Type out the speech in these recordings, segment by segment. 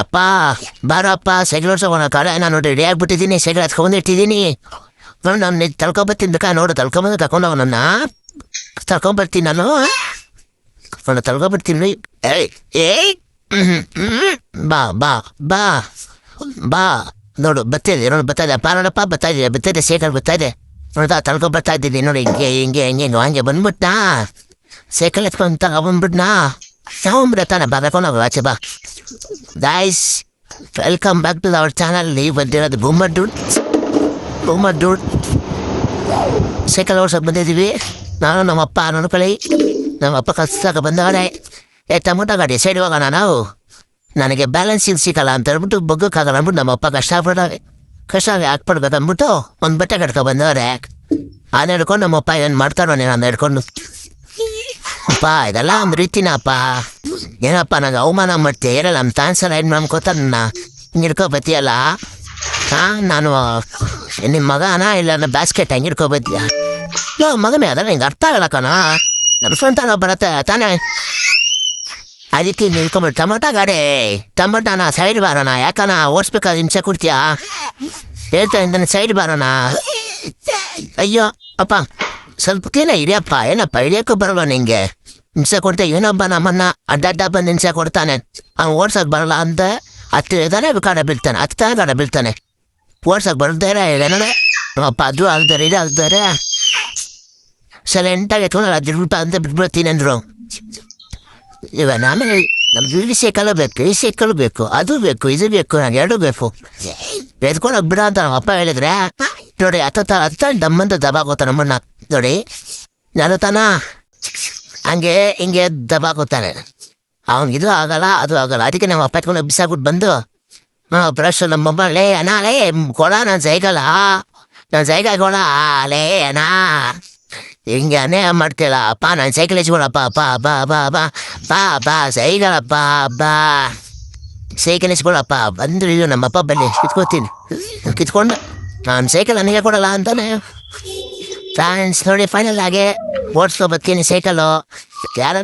ಅಪ್ಪ ಬಾರಪ್ಪ ಸೈಕಲ್ ಓಡ್ಸೋಣ ಕಾಲ ನಾನು ರೆಡಿ ಆಗ್ಬಿಟ್ಟಿದ್ದೀನಿ ಸೈಕಲ್ ಹತ್ಕೊಂಡ್ಬಿಟ್ಟಿದ್ದೀನಿ ನಾನು ತಳ್ಕೊಬರ್ತೀನಿ ಬೇಕಾ ನೋಡು ತಳ್ಕೊಂಬಂದು ತಗೊಂಡವ ನನ್ನ ತಳ್ಕೊಂಬರ್ತೀನಿ ನಾನು ತಳ್ಕೊಬರ್ತೀನಿ ಏಯ್ ಏಯ್ ಬಾ ಬಾ ಬಾ ಬಾ ನೋಡು ಬರ್ತಿದೆ ನೋಡು ಬರ್ತಾಯಿದೆ ಅಪ್ಪ ನೋಡಪ್ಪ ಬರ್ತಾಯಿದೆ ಸೈಕಲ್ ಬರ್ತಾಯಿದೆ ನೋಡ್ದಾ ತಳ್ಕೊಂಬರ್ತಾ ಇದ್ದೀನಿ ನೋಡಿ ಹಿಂಗೆ ಹಂಗೆ ಬಂದ್ಬಿಟ್ನಾ ಸೈಕಲ್ ಎತ್ಕೊಂಡು ತಗೊಂಡ್ಬಿಟ್ನಾ ತಗೊಂಡ್ಬಿಡತ್ತಾನೆ ಬಾ ಕರ್ಕೊಂಡು ಆಚೆ ಬಾ guys welcome back to our channel ನೀವು ಬಂದಿರೋದು ಬೂಮರ್ ಡೂಡ್ ಸೈಕಲ್ ಓಡ್ಸೋಕೆ ಬಂದಿದ್ದೀವಿ ನಾನು ನಮ್ಮಪ್ಪ ನೋಡ್ಕೊಳ್ಳಿ ನಮ್ಮಪ್ಪ ಕಲ್ಸಾಕ ಬಂದವಳೆ ಟೊಮೊಟೊ ಗಾಡಿ ಸೈಡ್ ಹೋಗೋಣ ನಾವು ನನಗೆ ಬ್ಯಾಲೆನ್ಸ್ ಸಿಕ್ಕಲ್ಲ ಅಂತ ಹೇಳ್ಬಿಟ್ಟು ಬಗ್ಗಕ್ಕಾಗಲ್ಲ ಅಂದ್ಬಿಟ್ಟು ನಮ್ಮಪ್ಪ ಕಷ್ಟ ಹಾಕ್ಬಿಡ್ಬೇಕು ಅಂದ್ಬಿಟ್ಟು ಒಂದು ಬಟ್ಟೆ ಕಟ್ಕೊ ಬಂದವ್ರೆ ಅದನ್ನ ಹಿಡ್ಕೊಂಡು ನಮ್ಮಪ್ಪ ಏನು ಮಾಡ್ತಾರೋ ನಾನು ಹಿಡ್ಕೊಂಡು ಅಪ್ಪ ಇದೆಲ್ಲ ಒಂದು ರೀತಿನಪ್ಪ ಏನಪ್ಪ ನಂಗೆ ಅವಮಾನ ಮಾಡ್ತೀಯ ಏನಲ್ಲ ನಮ್ಮ ತಾನ್ಸಲ್ಲ ಏನು ಮಾಡ್ಕೋತ ನನ್ನ ಹಿಂಗೆ ಹಿಡ್ಕೊಬತ್ತೀಯಲ್ಲ ನಾನು ನಿಮ್ಮ ಮಗನ ಇಲ್ಲ ನನ್ನ ಬ್ಯಾಸ್ಕೆಟ್ ಹೆಂಗೆ ಹಿಡ್ಕೊಬತ್ತೀಯ ಮಗನೇ ಅದಲ್ಲ ಹಿಂಗೆ ಅರ್ಥ ಆಗಲ್ಲ ಕಣ ನನ್ನ ಸ್ವಂತ ಬರತ್ತೆ ತಾನೇ ಅದಕ್ಕೆ ನಿಲ್ಕೊಂಬಿಟ್ಟು ಟೊಮೊಟೊನ ಸೈಡ್ ಬಾರೋಣ ಯಾಕನ ಓಡಿಸ್ಬೇಕಾದ್ರೆ ಹಿಂಸೆ ಕೊಡ್ತೀಯಾ ಹೇಳ್ತಾ ಸೈಡ್ ಬಾರೋಣ ಅಯ್ಯೋ ಅಪ್ಪ ಸ್ವಲ್ಪ ಕ್ಲೀನ ಹಿಡಿಯಪ್ಪ ಏನಪ್ಪ ಹಿಡಿಯೋಕ್ಕೂ ಬರಲ್ಲ ನಿಂಗೆ ಹಿಂಸೆ ಕೊಡ್ತೇ ಏನೊಬ್ಬ ನಮ್ಮನ್ನ ಅಡ್ಡಡ್ಡ ಬಂದು ಹಿಂಸೆ ಕೊಡ್ತಾನೆ ಅವ್ನು ಓಡ್ಸೋಕೆ ಬರಲ್ಲ ಅಂತ ಹತ್ತಿರದಾನೆ ಗಾಡ ಬೀಳ್ತಾನೆ ಓಡ್ಸೋಕೆ ಬರ್ತಾರೆ ಏನಡೆ ನಮ್ಮಪ್ಪ ಅದು ಆಗ್ತಾರೆ ಇದು ಆಗ್ತಾರೆ ಸೈಲೆಂಟಾಗಿ ಎತ್ಕೊಂಡು ಅದು ಅಂತ ಬಿಟ್ಬಿಡ್ತೀನಿ ಅಂದರು ಇವಾಗ ಆಮೇಲೆ ನಮ್ಗೆ ಈ ಸೈಕಲ್ ಬೇಕು ಅದು ಬೇಕು ಇದು ಬೇಕು ನಂಗೆ ಎರಡೂ ಬೇಕು ಎತ್ಕೊಂಡು ಹೋಗ್ಬಿಡ ಅಂತ ನಮ್ಮ ಅಪ್ಪ ಹೇಳಿದ್ರೆ ನೋಡಿ ಹತ್ತ ದಮ್ಮಂತ ದಬಾಕೋತ ನಮ್ಮನ್ನ ನೋಡಿ ನಾನು ತಾನ ಹಂಗೆ ಹಿಂಗೆ ದಬಾಕೋತಾನೆ ಅವ್ನಿಗೆ ಆಗಲ್ಲ ಅದು ಆಗಲ್ಲ ಅದಕ್ಕೆ ನಮ್ಮ ಅಪ್ಪ ಎತ್ಕೊಂಡು ಬಿಸಾಕ್ಬಿಟ್ಟು ಬಂದು ಬ್ರಷ್ ನಮ್ಮಮ್ಮ ಲೇ ಅಣ್ಣ ಲೇ ಕೊಡ ನನ್ನ ಸೈಕಲ್ ಕೊಡ ಲೇ ಅಣ್ಣ ಹಿಂಗೆ ಅನ್ಯಾಯ ಮಾಡ್ತೀಯಲ್ಲ ಅಪ್ಪ ನಾನು ಸೈಕಲ್ ಇಸ್ಕೊಳಪ್ಪ ಬಾ ಸೈಕಲಪ್ಪ ಬಾ ಸೈಕಲ್ ಇಸ್ಕೊಳಪ್ಪ ಬಂದ್ರು ಇದು ನಮ್ಮಪ್ಪ ಬನ್ನಿ ಕಿತ್ಕೊಂಡು ನಾನು ಸೈಕಲ್ ನನಗೆ ಕೊಡಲ್ಲ ಅಂತಾನೆ ಫ್ರೆಂಡ್ಸ್ ನೋಡಿ ಫೈನಲ್ ಆಗಿ ಓಡಿಸ್ಕೊಬತ್ತೀನಿ ಸೈಕಲ್ಲು ಯಾರು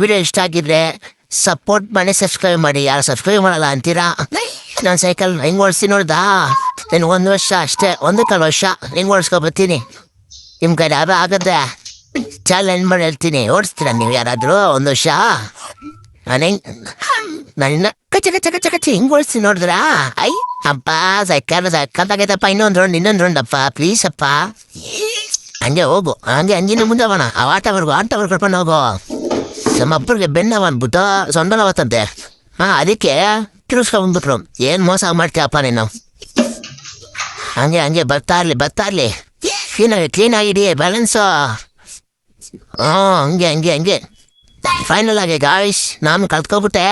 ವಿಡಿಯೋ ಇಷ್ಟ ಆಗಿದ್ರೆ ಸಪೋರ್ಟ್ ಮಾಡಿ ಸಬ್ಸ್ಕ್ರೈಬ್ ಮಾಡಿ ಯಾರು ಸಬ್ಸ್ಕ್ರೈಬ್ ಮಾಡಲ್ಲ ಅಂತೀರಾ ನಾನು ಸೈಕಲ್ ಹೆಂಗೆ ಓಡಿಸ್ತೀನಿ ನೋಡ್ದಾ ನೀನು 1 ವರ್ಷ ಅಷ್ಟೇ 1.25 ವರ್ಷ ಹೆಂಗೆ ಓಡಿಸ್ಕೊಬತ್ತೀನಿ ನಿಮ್ಮ ಕಡೆ ಅದು ಆಗತ್ತೆ ಚಾಲೆಂಜ್ ಮಾಡಿ ಹೇಳ್ತೀನಿ ಓಡಿಸ್ತೀರ ನೀವು ಯಾರಾದರೂ 1 ವರ್ಷ ನನ್ನ ಕಚ್ಚ ಹಿಂಗೆ ಓಡಿಸ್ತೀನಿ ನೋಡಿದ್ರಾ ಐ ಅಪ್ಪ ಸೈಕಲ್ದಾಗೈತಪ್ಪ ಇನ್ನೊಂದು ರೌಂಡಪ್ಪ ಪ್ಲೀಸ್ ಅಪ್ಪ ಹಂಗೆ ಹೋಗು ಹಂಗೆ ಅಂಜಿನ ಮುಂದೆ ಅವನ ಆಟವರೆಗೂ ಕರ್ಕೊಂಡು ಹೋಗು ನಮ್ಮಪ್ಪರಿಗೆ ಬೆನ್ನವ ಅಂದ್ಬಿಟ್ಟು ಸೊಂದಲವತ್ತಂತೆ ಅದಕ್ಕೆ ತಿರುಗಿಸ್ಕೊಂಡ್ಬಿಟ್ರು ಏನು ಮೋಸ ಮಾಡ್ತೀಯಪ್ಪ ನೀನು ಹಂಗೆ ಬರ್ತಾ ಇರಲಿ ಕ್ಲೀನಾಗಿಡಿ ಬ್ಯಾಲೆನ್ಸು ಹಂಗೆ ಫೈನಲ್ ಆಗಿ ಗಾಯ್ಸ್ ನಾನು ಕಲ್ತ್ಕೊಬಿಟ್ಟೆ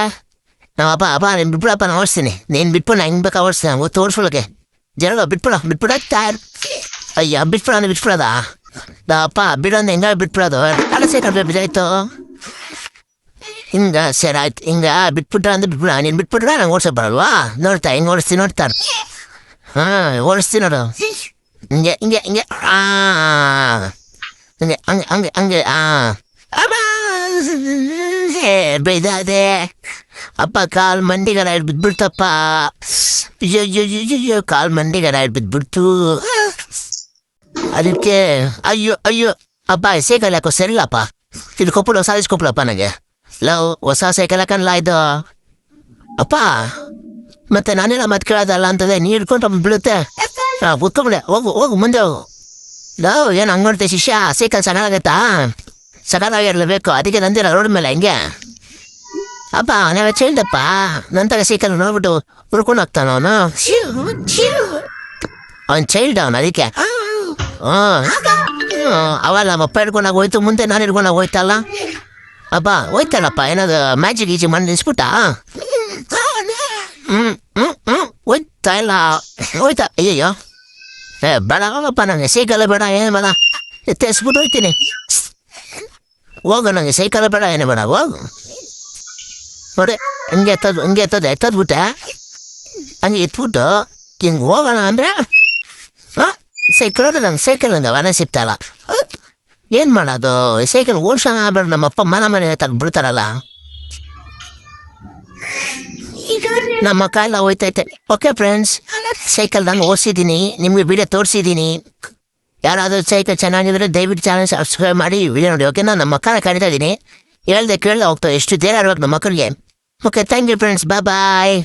ಅಪ್ಪ ನೀನು ಬಿಟ್ಬಿಡಪ್ಪ ನಾನು ಓಡಿಸ್ತೀನಿ ನೀನು ಬಿಟ್ಬಿಡು ಹೆಂಗೆ ಬೇಕಾ ಓಡಿಸ್ತೀನಿ ಗೊತ್ತು ಓಡಿಸ್ಕೊಳಕ್ಕೆ ಜನ ಬಿಟ್ಬಿಡ ತಾರ್ ಅಯ್ಯ ಬಿಟ್ಬಿಡೋದ ಅಪ್ಪ ಬಿಡೋದು ಹೆಂಗ ಬಿಟ್ಬಿಡೋದು ಸೈಕಲ್ ಬಿದ್ದಾಯ್ತು ಹಿಂಗೆ ಸರಿ ಆಯ್ತು ಹಿಂಗೆ ಬಿಟ್ಬಿಟ್ರ ಅಂದ್ರೆ ನೀನು ಬಿಟ್ಬಿಟ್ರೆ ನಂಗೆ ಓಡಿಸೋಕೆ ಬರಲ್ವಾ ನೋಡ್ತಾ ಹಿಂಗೆ ಓಡಿಸ್ತೀನಿ ನೋಡ್ತಾರೆ ಓಡಿಸ್ತೀನಿ ನೋಡು ಹಿಂಗೆ ಹಂಗೆ ಬೈದಾದೆ ಅಪ್ಪ ಕಾಲು ಮಂಡಿಗರ ಬಿದ್ಬಿಡ್ತಪ್ಪ ಕಾಲು ಮಂಡಿಗರ ಬಿದ್ಬಿಡ್ತು ಅದಕ್ಕೆ ಅಯ್ಯೋ ಅಪ್ಪ ಸೈಕಲ್ ಯಾಕೋ ಸರಿಲ್ಲಪ್ಪ ಇದು ಸಾಧಿಸ್ಕೊಪ್ಲಪ್ಪ ನನಗೆ ಹೊಸ ಸೈಕಲ್ ಹಾಕಲ್ಲ ಇದು ಅಪ್ಪ ಮತ್ತೆ ನಾನೆಲ್ಲ ಮತ್ತೆ ಕೇಳೋದಲ್ಲ ಅಂತದೆ ನೀರು ಹಿಡ್ಕೊಂಡು ಬೀಳುತ್ತೆ ಕೂತ್ಕೊಂಬಿಡೆ ಹೋಗು ಮುಂದೆ ಹೋಗು ಏನು ಹಂಗೆ ನೋಡ್ತೆ ಶಿಷ್ಯ ಸೈಕಲ್ ಸಕಾಲಾಗಿರಲೇಬೇಕು ಅದಕ್ಕೆ ನಂದಿರ ರೋಡ್ ಮೇಲೆ ಹೆಂಗೆ ಅಪ್ಪ ನಾವೇ ಚೈಲ್ಡಪ್ಪ ನಂತರ ಸೈಕಲ್ ನೋಡ್ಬಿಟ್ಟು ಹುಡ್ಕೊಂಡು ಹೋಗ್ತಾನ ಅವನು ಅವ್ನು ಚೈಲ್ಡ್ ಅವನು ಅದಕ್ಕೆ ಅವಾಗ ನಮ್ಮಪ್ಪ ಹಿಡ್ಕೊಂಡಾಗ ಹೋಯ್ತು ಮುಂದೆ ನಾನು ಹಿಡ್ಕೊಂಡಾಗ ಹೋಯ್ತಲ್ಲ ಅಪ್ಪ ಹೋಯ್ತಲ್ಲಪ್ಪ ಏನಾದ್ರು ಮ್ಯಾಜಿಕ್ ಗೀಜಿ ಮಾಡಿ ನಿಲ್ಸ್ಬಿಟ್ಟ ಹೋಯ್ತಾ ಇಲ್ಲ ಹೋಯ್ತಾ ಅಯ್ಯಯ್ಯೋ ಬೇಡ ಹೋಗಪ್ಪ ನನಗೆ ಸೈಕಲ್ ಬೇಡ ಏನು ಬೇಡ ಎತ್ತಿಸ್ಬಿಟ್ಟು ಹೋಯ್ತೀನಿ ಹೋಗು ನನಗೆ ಸೈಕಲ್ ಬೇಡ ಏನು ಬೇಡ ಹೋಗು ನೋಡಿ ಹಂಗೆ ಎತ್ತದ್ಬಿಟ್ಟೆ ಹಂಗೆ ಎತ್ಬಿಟ್ಟು ಹಿಂಗೆ ಹೋಗೋಣ ಅಂದರೆ ಸೈಕಲ್ ನಂಗೆ ಸೈಕಲ್ ವನ ಸಿಗ್ತಾಯಿಲ್ಲ ಏನು ಮಾಡೋದು ಸೈಕಲ್ ಓಡ್ಸೋಣ ಬೇಡ ನಮ್ಮಪ್ಪ ಮನೆ ತೆಗ್ದು ಬಿಡ್ತಾರಲ್ಲ ಈಗ ನಮ್ಮ ಮಕ್ಕ ಎಲ್ಲ ಹೋಯ್ತೈತೆ. ಓಕೆ ಫ್ರೆಂಡ್ಸ್, ಸೈಕಲ್ ನಾನು ಓಡಿಸಿದ್ದೀನಿ, ನಿಮಗೆ ವಿಡಿಯೋ ತೋರಿಸಿದ್ದೀನಿ. ಯಾರಾದರೂ ಸೈಕಲ್ ಚೆನ್ನಾಗಿದ್ರೆ ದಯವಿಟ್ಟು ಚಾನಲ್ ಸಬ್ಸ್ಕ್ರೈಬ್ ಮಾಡಿ ವಿಡಿಯೋ ನೋಡಿ. ಓಕೆನಾ? ನಮ್ಮ ಮಕ್ಕಳ ಕರಿತಾ ಇದ್ದೀನಿ, ಹೇಳ್ದೆ ಕೇಳ್ದೆ ಹೋಗ್ತಾವೆ. ಎಷ್ಟು ಧೈರ್ಯ ಇರ್ಬೇಕು ನಮ್ಮ ಮಕ್ಕಳಿಗೆ. Okay, thank you friends, bye.